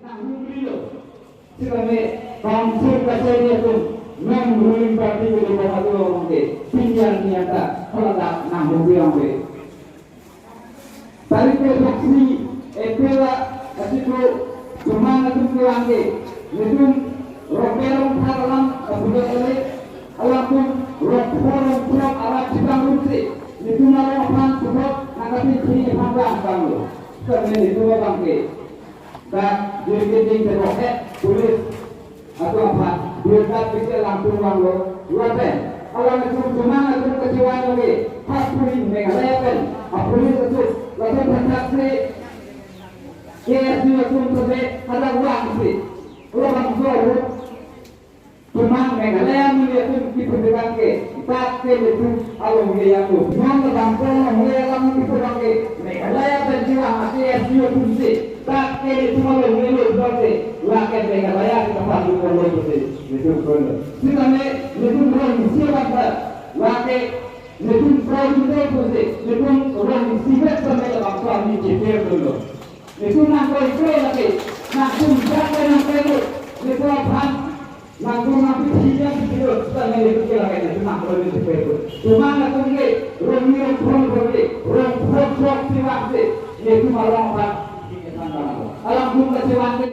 nang beliau sebagai bangsa kasihnya pun nang ruling parti boleh bahasa orang ke pinjam nyata kalau tak nang beliau ke tarik ke saksi epela asiku semangat tu pulang ke itu rokerong thalam budak elek alapun rokerong pulang arah cikang rusi itu malah pan sebab nakati sini panggang kamu kerana itu orang ke dan jadi terroket polis atau apa dia bisa langsung bangun dua ben kalau itu semangat tu kecewa lagi hakuri mengalakan polis itu lalu bersaksi KSU itu sampai ada uang sih orang jual Tuman Meghalaya itu diperdekat ke tak itu alung dia tu non bangsa mengelam itu bangke Meghalaya berjiwa masih KSU itu sih tak itu alung dia tu bangke laket Meghalaya kita pasti perlu itu perlu sebenarnya itu orang siapa laket itu orang itu itu orang siapa sampai bangsa ini cepat dulu itu nak kau lagi nak jaga nak kau itu apa langsung nanti tidak begitu sebenarnya itu kita lagi nak kau itu cuma nak kau ni orang